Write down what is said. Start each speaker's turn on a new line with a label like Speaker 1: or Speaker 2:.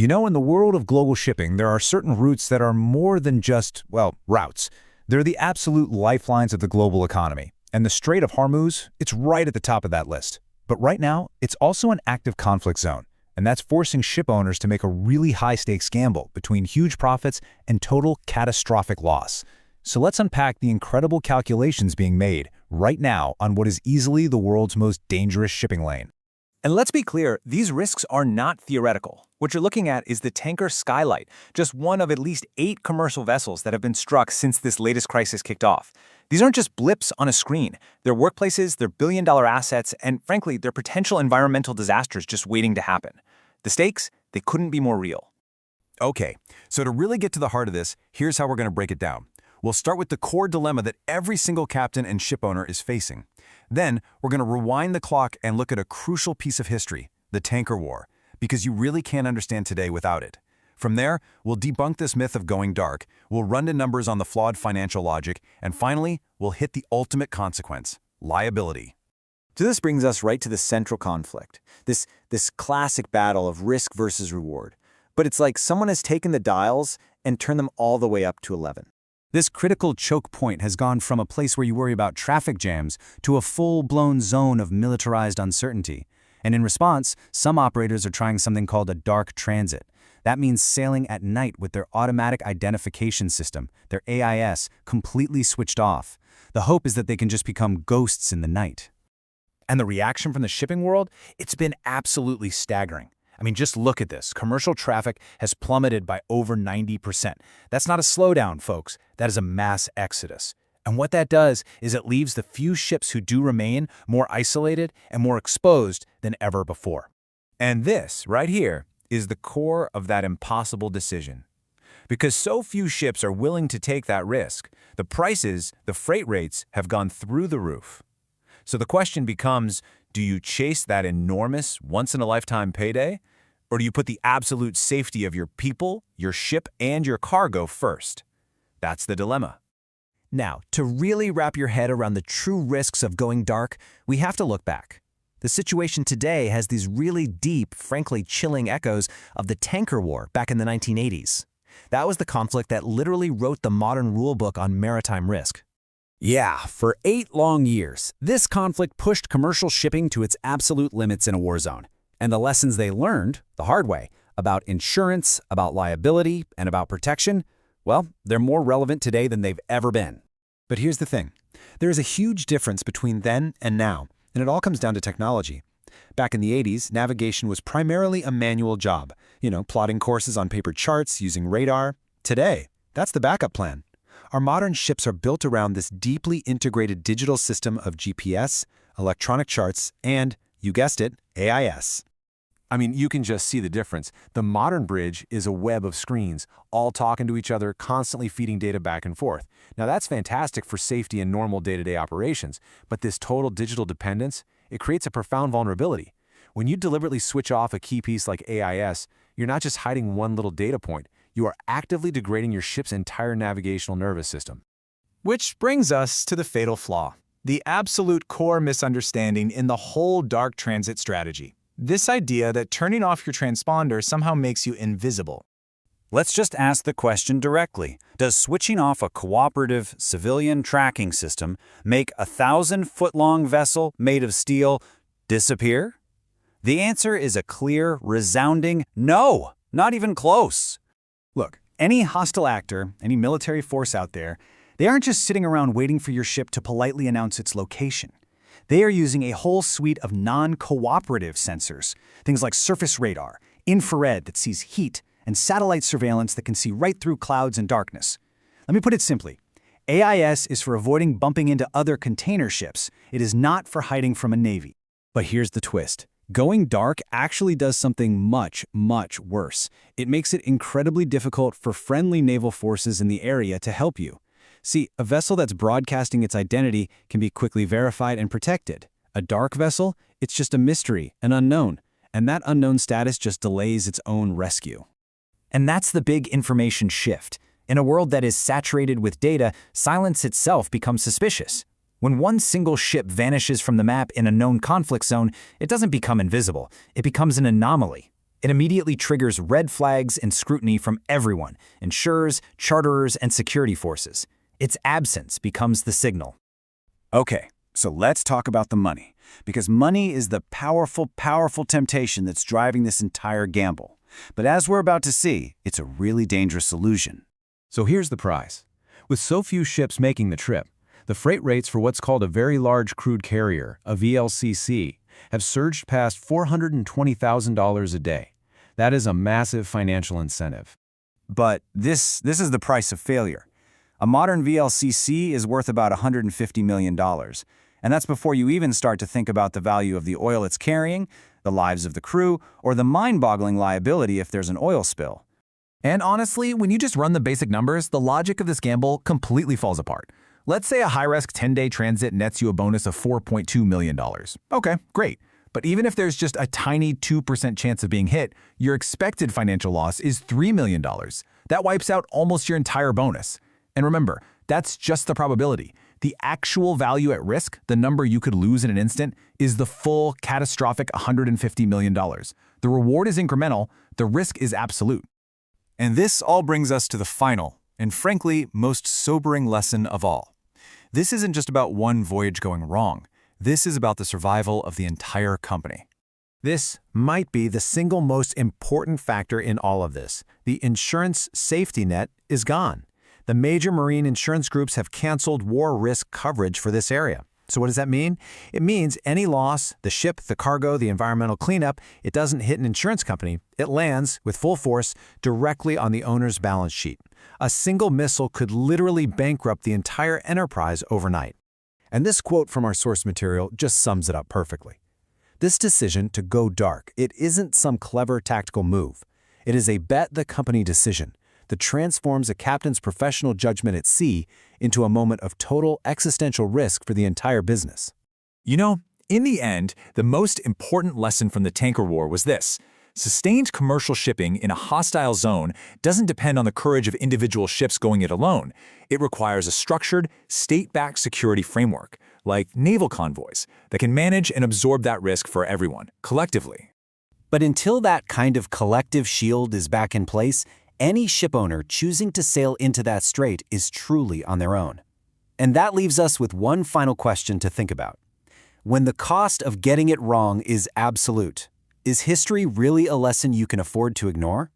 Speaker 1: You know, in the world of global shipping, there are certain routes that are more than just, well, routes. They're the absolute lifelines of the global economy. And the Strait of Hormuz, it's right at the top of that list. But right now, it's also an active conflict zone. And that's forcing ship owners to make a really high-stakes gamble between huge profits and total catastrophic loss. So let's unpack the incredible calculations being made right now on what is easily the world's most dangerous shipping lane.
Speaker 2: And let's be clear, these risks are not theoretical. What you're looking at is the tanker Skylight, just one of at least 8 commercial vessels that have been struck since this latest crisis kicked off. These aren't just blips on a screen. They're workplaces, they're billion-dollar assets, and frankly, they're potential environmental disasters just waiting to happen. The stakes, they couldn't be more real.
Speaker 3: Okay, so to really get to the heart of this, here's how we're going to break it down. We'll start with the core dilemma that every single captain and ship owner is facing. Then, we're going to rewind the clock and look at a crucial piece of history, the tanker war, because you really can't understand today without it. From there, we'll debunk this myth of going dark, we'll run the numbers on the flawed financial logic, and finally, we'll hit the ultimate consequence, liability.
Speaker 2: So this brings us right to the central conflict, this classic battle of risk versus reward. But it's like someone has taken the dials and turned them all the way up to 11.
Speaker 4: This critical choke point has gone from a place where you worry about traffic jams to a full-blown zone of militarized uncertainty. And in response, some operators are trying something called a dark transit. That means sailing at night with their automatic identification system, their AIS, completely switched off. The hope is that they can just become ghosts in the night.
Speaker 1: And the reaction from the shipping world? It's been absolutely staggering. I mean, just look at this. Commercial traffic has plummeted by over 90%. That's not a slowdown, folks. That is a mass exodus. And what that does is it leaves the few ships who do remain more isolated and more exposed than ever before.
Speaker 3: And this, right here, is the core of that impossible decision. Because so few ships are willing to take that risk, the prices, the freight rates, have gone through the roof. So the question becomes, do you chase that enormous, once-in-a-lifetime payday? Or do you put the absolute safety of your people, your ship, and your cargo first? That's the dilemma.
Speaker 4: Now, to really wrap your head around the true risks of going dark, we have to look back. The situation today has these really deep, frankly chilling echoes of the tanker war back in the 1980s. That was the conflict that literally wrote the modern rulebook on maritime risk. Yeah, for 8 long years, this conflict pushed commercial shipping to its absolute limits in a war zone. And the lessons they learned, the hard way, about insurance, about liability, and about protection, well, they're more relevant today than they've ever been.
Speaker 2: But here's the thing. There is a huge difference between then and now, and it all comes down to technology. Back in the 80s, navigation was primarily a manual job, plotting courses on paper charts using radar. Today, that's the backup plan. Our modern ships are built around this deeply integrated digital system of GPS, electronic charts, and, you guessed it, AIS.
Speaker 3: I mean, you can just see the difference. The modern bridge is a web of screens, all talking to each other, constantly feeding data back and forth. Now, that's fantastic for safety and normal day-to-day operations, but this total digital dependence, it creates a profound vulnerability. When you deliberately switch off a key piece like AIS, you're not just hiding one little data point, you are actively degrading your ship's entire navigational nervous system.
Speaker 5: Which brings us to the fatal flaw, the absolute core misunderstanding in the whole dark transit strategy. This idea that turning off your transponder somehow makes you invisible.
Speaker 4: Let's just ask the question directly. Does switching off a cooperative civilian tracking system make a 1,000-foot-long vessel made of steel disappear? The answer is a clear, resounding no, not even close.
Speaker 5: Look, any hostile actor, any military force out there, they aren't just sitting around waiting for your ship to politely announce its location. They are using a whole suite of non-cooperative sensors, things like surface radar, infrared that sees heat, and satellite surveillance that can see right through clouds and darkness. Let me put it simply. AIS is for avoiding bumping into other container ships. It is not for hiding from a navy. But here's the twist. Going dark actually does something much, much worse. It makes it incredibly difficult for friendly naval forces in the area to help you. See, a vessel that's broadcasting its identity can be quickly verified and protected. A dark vessel, it's just a mystery, an unknown, and that unknown status just delays its own rescue.
Speaker 2: And that's the big information shift. In a world that is saturated with data, silence itself becomes suspicious. When one single ship vanishes from the map in a known conflict zone, it doesn't become invisible. It becomes an anomaly.
Speaker 1: It immediately triggers red flags and scrutiny from everyone: insurers, charterers, and security forces. Its absence becomes the signal.
Speaker 5: Okay, so let's talk about the money, because money is the powerful, powerful temptation that's driving this entire gamble. But as we're about to see, it's a really dangerous illusion.
Speaker 3: So here's the prize. With so few ships making the trip, the freight rates for what's called a very large crude carrier, a VLCC, have surged past $420,000 a day. That is a massive financial incentive.
Speaker 5: But this is the price of failure. A modern VLCC is worth about $150 million. And that's before you even start to think about the value of the oil it's carrying, the lives of the crew, or the mind-boggling liability if there's an oil spill.
Speaker 1: And honestly, when you just run the basic numbers, the logic of this gamble completely falls apart. Let's say a high-risk 10-day transit nets you a bonus of $4.2 million. Okay, great. But even if there's just a tiny 2% chance of being hit, your expected financial loss is $3 million. That wipes out almost your entire bonus. And remember, that's just the probability. The actual value at risk, the number you could lose in an instant, is the full catastrophic $150 million. The reward is incremental, the risk is absolute.
Speaker 3: And this all brings us to the final, and frankly, most sobering lesson of all. This isn't just about one voyage going wrong. This is about the survival of the entire company.
Speaker 2: This might be the single most important factor in all of this. The insurance safety net is gone. The major marine insurance groups have canceled war risk coverage for this area. So what does that mean? It means any loss, the ship, the cargo, the environmental cleanup, it doesn't hit an insurance company. It lands, with full force, directly on the owner's balance sheet. A single missile could literally bankrupt the entire enterprise overnight. And this quote from our source material just sums it up perfectly. This decision to go dark, it isn't some clever tactical move. It is a bet-the-company decision that transforms a captain's professional judgment at sea into a moment of total existential risk for the entire business.
Speaker 1: You know, in the end, the most important lesson from the tanker war was this: sustained commercial shipping in a hostile zone doesn't depend on the courage of individual ships going it alone. It requires a structured, state-backed security framework, like naval convoys, that can manage and absorb that risk for everyone, collectively.
Speaker 5: But until that kind of collective shield is back in place, any shipowner choosing to sail into that strait is truly on their own. And that leaves us with one final question to think about. When the cost of getting it wrong is absolute, is history really a lesson you can afford to ignore?